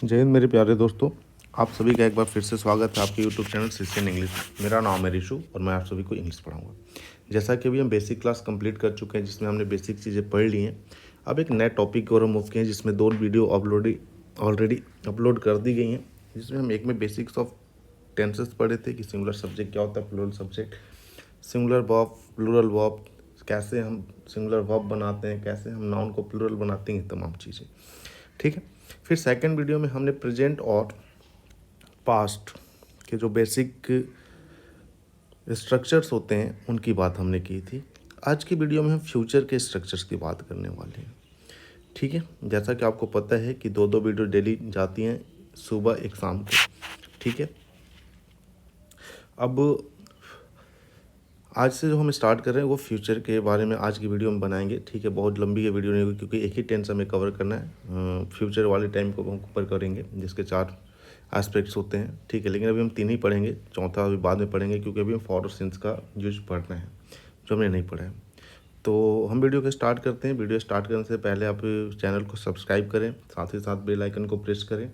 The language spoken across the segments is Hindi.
जय हिंद मेरे प्यारे दोस्तों, आप सभी का एक बार फिर से स्वागत है आपके यूट्यूब चैनल सिस्टम इंग्लिश। मेरा नाम है रिशु और मैं आप सभी को इंग्लिश पढ़ाऊंगा। जैसा कि अभी हम बेसिक क्लास कंप्लीट कर चुके हैं जिसमें हमने बेसिक चीज़ें पढ़ ली हैं। अब एक नए टॉपिक की ओर हम मूव किए हैं जिसमें 2 वीडियो ऑलरेडी अपलोड कर दी गई हैं, जिसमें हम एक में बेसिक्स ऑफ टेंसेस पढ़े थे कि सिंगुलर सब्जेक्ट क्या होता है, plural subject, singular verb, plural verb, कैसे हम सिंगुलर वर्ब बनाते हैं, कैसे हम नाउन को प्लूरल बनाते हैं, तमाम चीज़ें। ठीक है। फिर सेकंड वीडियो में हमने प्रेजेंट और पास्ट के जो बेसिक स्ट्रक्चर्स होते हैं उनकी बात हमने की थी। आज की वीडियो में हम फ्यूचर के स्ट्रक्चर्स की बात करने वाले हैं। ठीक है। जैसा कि आपको पता है कि 2 वीडियो डेली जाती हैं, सुबह एक शाम को। ठीक है। अब आज से जो हम स्टार्ट कर रहे हैं वो फ्यूचर के बारे में आज की वीडियो में बनाएंगे। ठीक है। बहुत लंबी ये वीडियो नहीं होगी क्योंकि एक ही टेंस हमें कवर करना है। फ्यूचर वाले टाइम को हम कवर करेंगे जिसके 4 एस्पेक्ट्स होते हैं। ठीक है। लेकिन अभी हम 3 ही पढ़ेंगे, चौथा अभी बाद में पढ़ेंगे क्योंकि अभी हम फॉर और सिंस का यूज पढ़ना है जो हमने नहीं पढ़ा है। तो हम वीडियो को स्टार्ट करते हैं। वीडियो स्टार्ट करने से पहले आप चैनल को सब्सक्राइब करें, साथ ही साथ बेल आइकन को प्रेस करें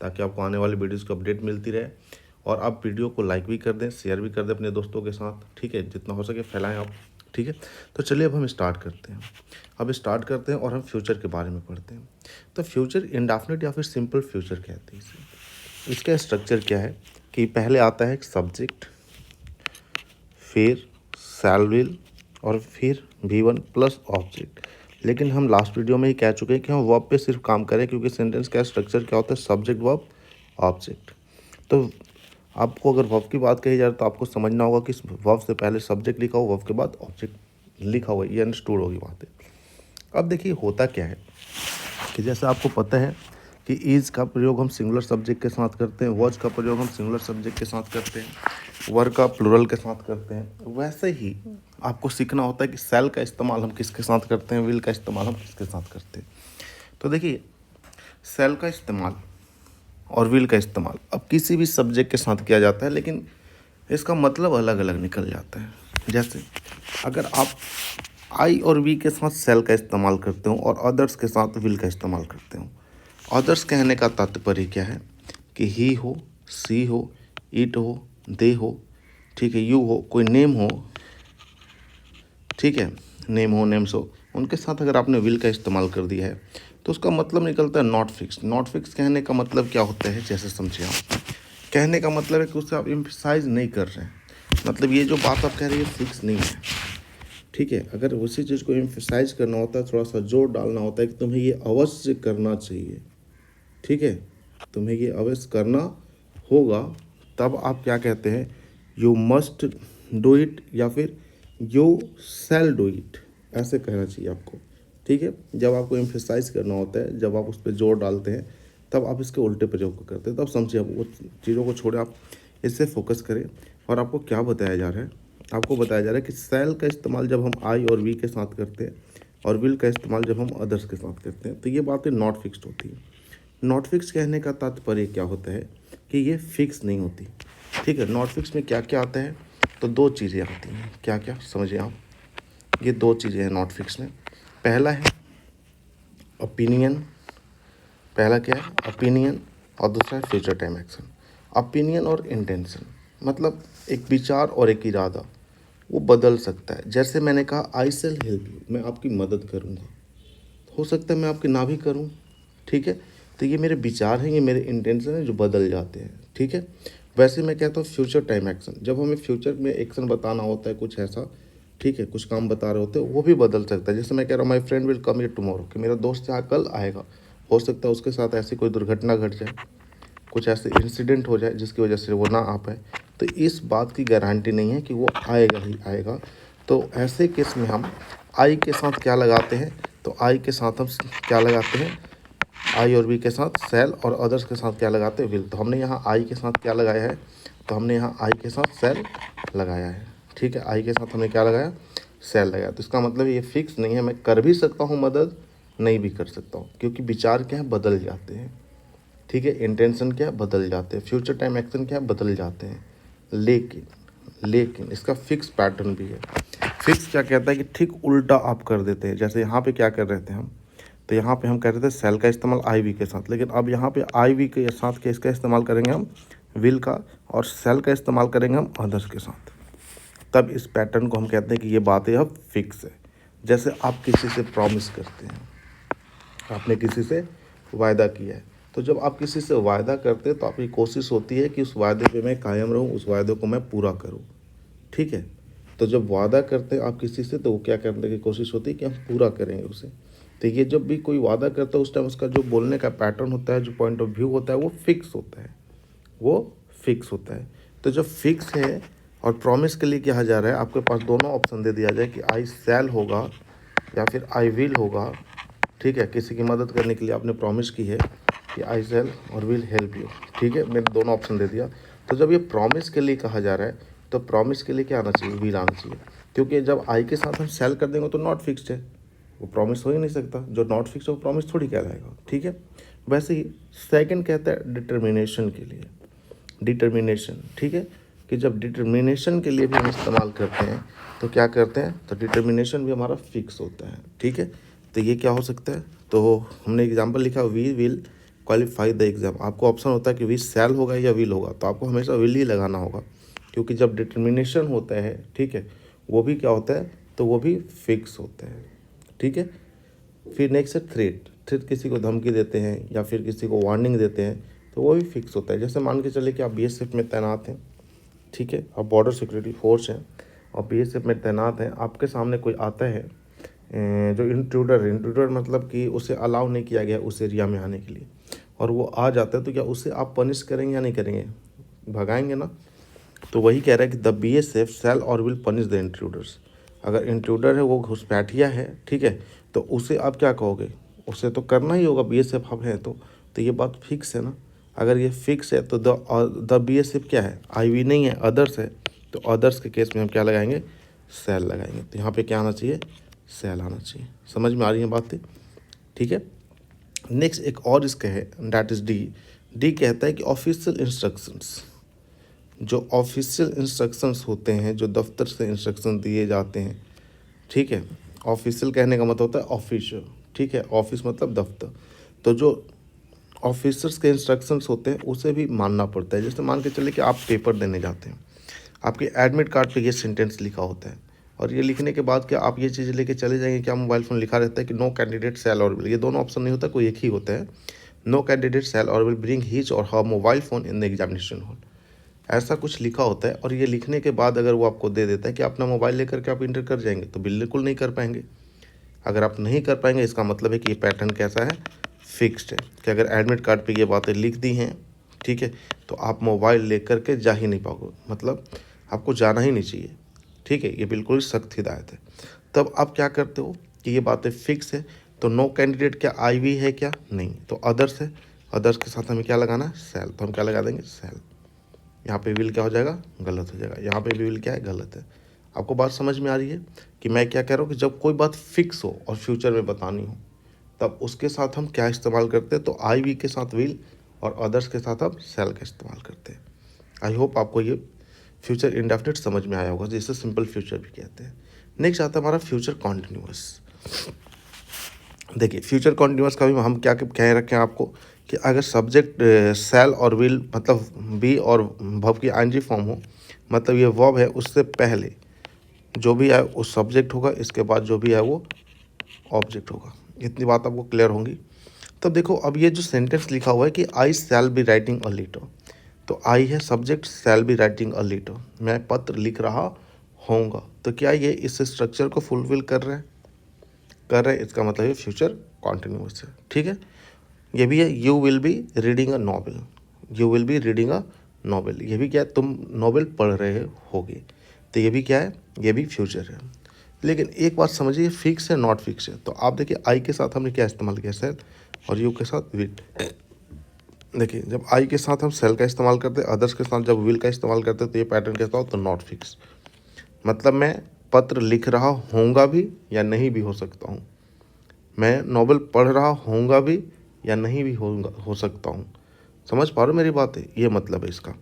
ताकि आपको आने वाली वीडियोज़ की अपडेट मिलती रहे। और आप वीडियो को लाइक भी कर दें, शेयर भी कर दें अपने दोस्तों के साथ। ठीक है। जितना हो सके फैलाएं आप। ठीक है। तो चलिए अब हम स्टार्ट करते हैं। अब स्टार्ट करते हैं और हम फ्यूचर के बारे में पढ़ते हैं। तो फ्यूचर इंडेफिनिट या फिर सिंपल फ्यूचर कहते हैं इसे। इसका स्ट्रक्चर क्या है कि पहले आता है एक सब्जेक्ट, फिर शैल विल और फिर V1 प्लस ऑब्जेक्ट। लेकिन हम लास्ट वीडियो में ही कह चुके हैं कि हम वर्ब पे सिर्फ काम करें क्योंकि सेंटेंस का स्ट्रक्चर क्या होता है, सब्जेक्ट वर्ब ऑब्जेक्ट। तो आपको अगर वर्ब की बात कही जाए तो आपको समझना होगा कि वर्ब से पहले सब्जेक्ट लिखा हो, वर्ब के बाद ऑब्जेक्ट लिखा हुआ है। ये अंडरस्टूड होगी बात है। अब देखिए होता क्या है कि जैसे आपको पता है कि इज का प्रयोग हम सिंगुलर सब्जेक्ट के साथ करते हैं, वॉज का प्रयोग हम सिंगुलर सब्जेक्ट के साथ करते हैं, वर का प्लूरल के साथ करते हैं। वैसे ही आपको सीखना होता है कि सेल का इस्तेमाल हम किसके साथ करते हैं, विल का इस्तेमाल हम किसके साथ करते हैं। तो देखिए सेल का इस्तेमाल और विल का इस्तेमाल अब किसी भी सब्जेक्ट के साथ किया जाता है, लेकिन इसका मतलब अलग अलग निकल जाता है। जैसे अगर आप आई और वी के साथ सेल का इस्तेमाल करते हो और अदर्स के साथ विल का इस्तेमाल करते हो। अदर्स कहने का तात्पर्य क्या है कि ही हो, सी हो, इट हो, दे हो, ठीक है, यू हो, कोई नेम हो, ठीक है, नेम हो, नेम्स हो, उनके साथ अगर आपने विल का इस्तेमाल कर दिया है तो उसका मतलब निकलता है नॉट फिक्स। नॉट फिक्स कहने का मतलब क्या होता है, जैसे समझिए आप, कहने का मतलब है कि उससे आप एम्फसाइज नहीं कर रहे हैं। मतलब ये जो बात आप कह रहे हैं फिक्स नहीं है। ठीक है। अगर उसी चीज़ को एम्फसाइज करना होता है, थोड़ा सा जोर डालना होता है कि तुम्हें ये अवश्य करना चाहिए। ठीक है। तुम्हें ये अवश्य करना होगा, तब आप क्या कहते हैं, यू मस्ट डू इट या फिर यू शैल डू इट, ऐसे कहना चाहिए आपको। ठीक है। जब आपको एम्फेसाइज करना होता है, जब आप उस पर जोर डालते हैं, तब आप इसके उल्टे प्रयोग को करते हैं। तब समझिए, आप वो चीज़ों को छोड़े, आप इससे फोकस करें। और आपको क्या बताया जा रहा है, आपको बताया जा रहा है कि शैल का इस्तेमाल जब हम आई और वी के साथ करते हैं और विल का इस्तेमाल जब हम अदर्स के साथ करते हैं, तो ये बातें नॉट फिक्स्ड होती है। नॉट फिक्स कहने का तात्पर्य क्या होता है कि ये फिक्स नहीं होती। ठीक है। नॉट फिक्स में क्या क्या आता है, तो 2 चीज़ें आती हैं। क्या क्या, समझिए आप, ये 2 चीज़ें हैं नॉट फिक्स में। पहला है ओपिनियन, पहला क्या है ओपिनियन, और दूसरा है फ्यूचर टाइम एक्शन। ओपिनियन और इंटेंशन मतलब एक विचार और एक इरादा, वो बदल सकता है। जैसे मैंने कहा आई शेल हेल्प यू, मैं आपकी मदद करूँगा, हो सकता है मैं आपकी ना भी करूँ। ठीक है। तो ये मेरे विचार हैं, ये मेरे इंटेंशन हैं जो बदल जाते हैं। ठीक है। वैसे मैं कहता हूँ फ्यूचर टाइम एक्शन, जब हमें फ्यूचर में एक्शन बताना होता है कुछ ऐसा, ठीक है, कुछ काम बता रहे होते हैं, वो भी बदल सकता है। जैसे मैं कह रहा हूँ my friend will come here tomorrow, कि मेरा दोस्त यहाँ कल आएगा, हो सकता है उसके साथ ऐसी कोई दुर्घटना घट जाए, कुछ ऐसे इंसिडेंट हो जाए जिसकी वजह से वो ना आ पाए, तो इस बात की गारंटी नहीं है कि वो आएगा ही आएगा। तो ऐसे केस में हम आई के साथ क्या लगाते हैं, तो आई के साथ हम क्या लगाते हैं, आई और बी के साथ सेल, और अदर्स के साथ क्या लगाते हैं, विल। तो हमने यहाँ आई के साथ क्या लगाया है, तो हमने यहाँ आई के साथ सेल लगाया है। ठीक है। आई के साथ हमने क्या लगाया, सेल लगाया। तो इसका मतलब ये फिक्स नहीं है, मैं कर भी सकता हूँ मदद, नहीं भी कर सकता हूँ, क्योंकि विचार क्या है, बदल जाते हैं। ठीक है। इंटेंशन क्या है, बदल जाते हैं। फ्यूचर टाइम एक्शन क्या है, बदल जाते हैं। लेकिन इसका फिक्स पैटर्न भी है। फिक्स क्या कहता है कि ठीक उल्टा आप कर देते हैं। जैसे यहाँ पे क्या कर रहे थे हम, तो यहाँ पे हम कह रहे थे सेल का इस्तेमाल आई वी के साथ, लेकिन अब यहाँ पे आई वी के साथ किसका इस्तेमाल करेंगे हम, विल का, और सेल का इस्तेमाल करेंगे हम अदर्स के साथ। तब इस पैटर्न को हम कहते हैं कि ये बातें अब फिक्स है। जैसे आप किसी से प्रॉमिस करते हैं, आपने किसी से वायदा किया है, तो जब आप किसी से वायदा करते हैं तो आपकी कोशिश होती है कि उस वायदे पे मैं कायम रहूं, उस वायदे को मैं पूरा करूं, ठीक है। तो जब वादा करते हैं आप किसी से, तो वो क्या करने की कोशिश होती है कि हम पूरा करेंगे उसे। तो ये जब भी कोई वादा करता है उस टाइम उसका जो बोलने का पैटर्न होता है, जो पॉइंट ऑफ व्यू होता है, वो फिक्स होता है, वो फिक्स होता है। तो जब फिक्स है और प्रॉमिस के लिए कहा जा रहा है, आपके पास दोनों ऑप्शन दे दिया जाए कि आई शैल होगा या फिर आई विल होगा, ठीक है। किसी की मदद करने के लिए आपने प्रॉमिस की है कि आई शैल और विल हेल्प यू, ठीक है, मैंने दोनों ऑप्शन दे दिया। तो जब ये प्रॉमिस के लिए कहा जा रहा है तो प्रॉमिस के लिए क्या आना चाहिए, विल आना चाहिए, क्योंकि जब आई के साथ हम शैल कर देंगे तो नॉट फिक्स्ड है, वो प्रॉमिस हो ही नहीं सकता। जो नॉट फिक्स है वो प्रॉमिस थोड़ी कहलाएगा, ठीक है। वैसे ही सेकंड कहता है डिटर्मिनेशन के लिए, डिटर्मिनेशन, ठीक है, कि जब डिटर्मिनेशन के लिए भी हम इस्तेमाल करते हैं तो क्या करते हैं, तो डिटर्मिनेशन भी हमारा फिक्स होता है, ठीक है। तो ये क्या हो सकता है, तो हमने एग्जांपल लिखा we will qualify the exam. आपको ऑप्शन होता है कि वी शैल होगा या विल होगा, तो आपको हमेशा विल ही लगाना होगा, क्योंकि जब डिटर्मिनेशन होता है, ठीक है, वो भी क्या होता है, तो वो भी फिक्स होता है, ठीक है। फिर नेक्स्ट है थ्रेट। थ्रेट किसी को धमकी देते हैं या फिर किसी को वार्निंग देते हैं, तो वो भी फिक्स होता है। जैसे मान के चले कि आप बीएसएफ में तैनात हैं, ठीक है, आप बॉर्डर सिक्योरिटी फोर्स हैं और बीएसएफ में तैनात हैं, आपके सामने कोई आता है जो इंट्रूडर मतलब कि उसे अलाउ नहीं किया गया उस एरिया में आने के लिए, और वो आ जाता है, तो क्या उसे आप पनिश करेंगे या नहीं करेंगे, भगाएंगे ना। तो वही कह रहा है कि द बीएसएफ शैल और विल पनिश द इंट्रूडर्स। अगर इंट्रूडर है, वो घुसपैठिया है, ठीक है, तो उसे आप क्या कहोगे, उसे तो करना ही होगा, बीएसएफ हम हैं तो ये बात फिक्स है ना। अगर ये फिक्स है तो द बीएसएफ क्या है, आईवी नहीं है, अदर्स है, तो अदर्स के केस में हम क्या लगाएंगे, सेल लगाएंगे। तो यहाँ पे क्या आना चाहिए, सेल आना चाहिए। समझ में आ रही है बातें, ठीक है। नेक्स्ट एक और इसका है, डैट इज़ डी। डी कहता है कि ऑफिशियल इंस्ट्रक्शंस, जो ऑफिशियल इंस्ट्रक्शंस होते हैं, जो दफ्तर से इंस्ट्रक्शन दिए जाते हैं, ठीक है। ऑफिशियल कहने का मतलब होता है ऑफिशियल, ठीक है, ऑफिस मतलब दफ्तर। तो जो ऑफिसर्स के इंस्ट्रक्शंस होते हैं उसे भी मानना पड़ता है। जैसे मान के चले कि आप पेपर देने जाते हैं, आपके एडमिट कार्ड पे ये सेंटेंस लिखा होता है, और ये लिखने के बाद क्या आप ये चीज़ लेके चले जाएंगे, क्या मोबाइल फ़ोन लिखा रहता है कि नो कैंडिडेट शैल और विल, ये दोनों ऑप्शन नहीं होता, कोई एक ही होता है, नो कैंडिडेट शैल और will bring his or her mobile phone in the examination hall, ऐसा कुछ लिखा होता है। और ये लिखने के बाद अगर वो आपको दे देता है कि अपना मोबाइल लेकर के आप इंटर कर जाएंगे, तो बिल्कुल नहीं कर पाएंगे। अगर आप नहीं कर पाएंगे, इसका मतलब है कि ये पैटर्न कैसा है, फिक्स्ड है, कि अगर एडमिट कार्ड पे ये बातें लिख दी हैं, ठीक है, तो आप मोबाइल लेकर के जा ही नहीं पाओगे, मतलब आपको जाना ही नहीं चाहिए, ठीक है, ये बिल्कुल सख्त हिदायत है। तब आप क्या करते हो कि ये बातें फिक्स है, तो नो कैंडिडेट क्या आई वी है क्या, नहीं, तो अदर्स है, अदर्स के साथ हमें क्या लगाना है, सेल, तो हम क्या लगा देंगे, सेल। यहाँ पे विल क्या हो जाएगा, गलत हो जाएगा, यहाँ पे भी विल क्या है, गलत है। आपको बात समझ में आ रही है कि मैं क्या कह रहा हूँ, कि जब कोई बात फिक्स हो और फ्यूचर में बतानी हो, तब उसके साथ हम क्या इस्तेमाल करते हैं, तो आई वी के साथ विल और अदर्स के साथ हम सेल का इस्तेमाल करते हैं। आई होप आपको ये फ्यूचर इंडेफिनिट समझ में आया होगा, जिसे सिंपल फ्यूचर भी कहते हैं। नेक्स्ट आता है हमारा फ्यूचर कॉन्टिन्यूअस। देखिए फ्यूचर कॉन्टिन्यूअस का भी हम क्या कह रखे हैं आपको, कि अगर सब्जेक्ट सेल और विल मतलब बी और वर्ब की आईएनजी फॉर्म हो, मतलब ये वर्ब है, उससे पहले जो भी है वो सब्जेक्ट होगा, इसके बाद जो भी है वो ऑब्जेक्ट होगा। इतनी बात आपको क्लियर होंगी। तब देखो अब ये जो सेंटेंस लिखा हुआ है कि I shall be writing a letter, तो आई है subject, shall be writing a letter, मैं पत्र लिख रहा होऊंगा, तो क्या ये इस स्ट्रक्चर को फुलफिल कर रहे हैं, इसका मतलब ये फ्यूचर कॉन्टिन्यूअस है, ठीक है। ये भी है, you will be reading a novel, you will be reading a novel, ये भी क्या है, तुम नॉवेल पढ़ रहे होगे, तो ये भी क्या है, ये भी फ्यूचर है। लेकिन एक बात समझिए, फिक्स है नॉट फिक्स है। तो आप देखिए आई के साथ हमने क्या इस्तेमाल किया, सेल, और यू के साथ विल। देखिए जब आई के साथ हम सेल का इस्तेमाल करते हैं, अदर्स के साथ जब विल का इस्तेमाल करते हैं, तो ये पैटर्न कैसा हो, तो नॉट फिक्स, मतलब मैं पत्र लिख रहा होऊंगा भी या नहीं भी हो सकता हूँ, मैं नॉवेल पढ़ रहा होऊंगा भी या नहीं भी हो सकता हूँ। समझ पा रहे हो मेरी बातें, ये मतलब है इसका,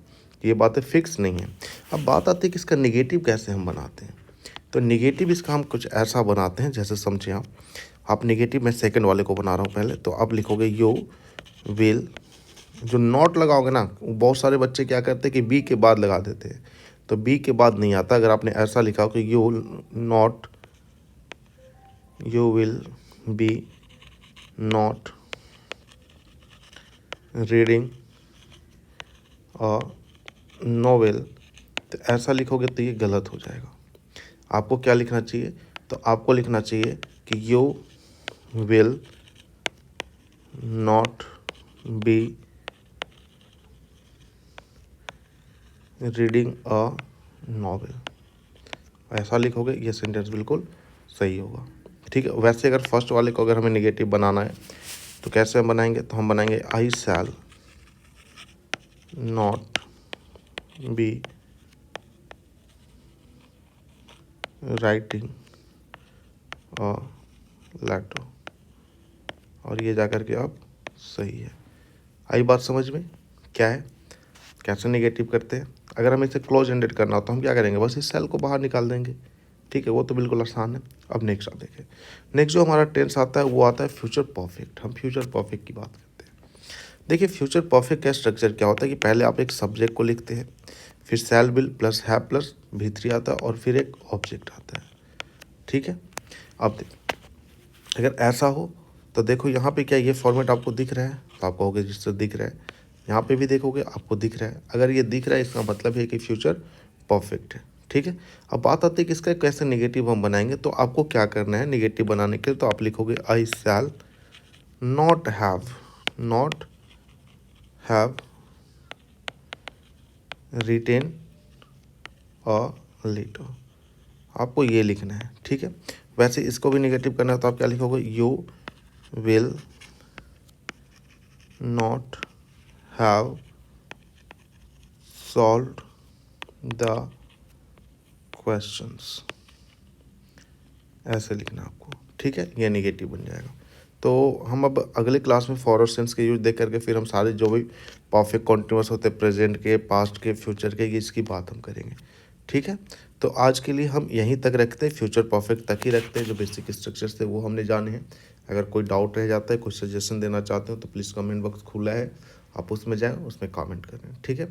ये बातें फिक्स नहीं है। अब बात आती है कि इसका निगेटिव कैसे हम बनाते हैं। तो निगेटिव इसका हम कुछ ऐसा बनाते हैं, जैसे समझिए आप नेगेटिव, मैं सेकंड वाले को बना रहा हूँ पहले। तो आप लिखोगे यू विल, जो नॉट लगाओगे ना, बहुत सारे बच्चे क्या करते हैं कि बी के बाद लगा देते हैं, तो बी के बाद नहीं आता। अगर आपने ऐसा लिखा हो कि you will be not reading a novel, तो ऐसा लिखोगे तो ये गलत हो जाएगा। आपको क्या लिखना चाहिए? तो आपको लिखना चाहिए कि you will not be reading a novel, ऐसा लिखोगे, ये सेंटेंस बिल्कुल सही होगा। ठीक है। वैसे अगर फर्स्ट वाले को अगर हमें नेगेटिव बनाना है तो कैसे हम बनाएंगे? तो हम बनाएंगे I shall not be writing a letter, और ये जाकर के आप सही है। आई बात समझ में? क्या है, कैसे नेगेटिव करते हैं? अगर हमें इसे क्लोज एंडेड करना हो तो हम क्या करेंगे? बस इस सेल को बाहर निकाल देंगे। ठीक है, वो तो बिल्कुल आसान है। अब नेक्स्ट आप देखें, नेक्स्ट जो हमारा टेंस आता है वो आता है फ्यूचर परफेक्ट। हम फ्यूचर परफेक्ट की बात करते हैं। देखिए, फ्यूचर परफेक्ट का स्ट्रक्चर क्या होता है कि पहले आप एक सब्जेक्ट को लिखते हैं, फिर शैल will plus have plus V3 आता है, और फिर एक ऑब्जेक्ट आता है। ठीक है। अब देखो, अगर ऐसा हो तो देखो यहाँ पे क्या ये फॉर्मेट आपको दिख रहा है, तो आप कहोगे जिससे दिख रहा है। यहाँ पे भी देखोगे आपको दिख रहा है। अगर ये दिख रहा है इसका मतलब है कि फ्यूचर परफेक्ट है। ठीक है। अब बात आती है कि इसका कैसे नेगेटिव हम बनाएंगे। तो आपको क्या करना है नेगेटिव बनाने के लिए? तो आप लिखोगे I shall not have written a letter, आपको ये लिखना है। ठीक है। वैसे इसको भी नेगेटिव करना है तो आप क्या लिखोगे? You will not have solved the questions, ऐसे लिखना आपको। ठीक है, ये नेगेटिव बन जाएगा। तो हम अब अगले क्लास में फॉरवर्ड सेंस के यूज देख करके फिर हम सारे जो भी परफेक्ट कॉन्टिन्यूअस होते हैं, प्रेजेंट के, पास्ट के, फ्यूचर के, ये इसकी बात हम करेंगे। ठीक है। तो आज के लिए हम यहीं तक रखते हैं, फ्यूचर परफेक्ट तक ही रखते हैं। जो बेसिक स्ट्रक्चर्स थे वो हमने जाने हैं। अगर कोई डाउट रह जाता है, कोई सजेशन देना चाहते हो तो प्लीज़ कमेंट बॉक्स खुला है, आप उसमें जाएँ, उसमें कमेंट करें। ठीक है।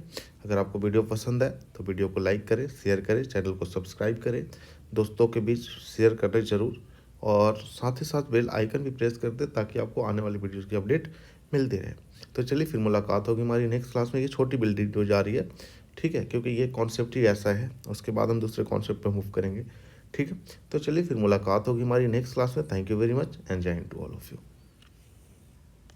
अगर आपको वीडियो पसंद है तो वीडियो को लाइक करें, शेयर करें, चैनल को सब्सक्राइब करें, दोस्तों के बीच शेयर करें ज़रूर, और साथ ही साथ बेल आइकन भी प्रेस कर दें ताकि आपको आने वाली वीडियोस की अपडेट मिलती रहे। तो चलिए फिर मुलाकात होगी हमारी नेक्स्ट क्लास में। ये छोटी बिल्डिंग हो जा रही है, ठीक है, क्योंकि ये कॉन्सेप्ट ही ऐसा है। उसके बाद हम दूसरे कॉन्सेप्ट पे मूव करेंगे। ठीक है। तो चलिए फिर मुलाकात होगी हमारी नेक्स्ट क्लास में। Thank you very much and Jai Hind to all of you.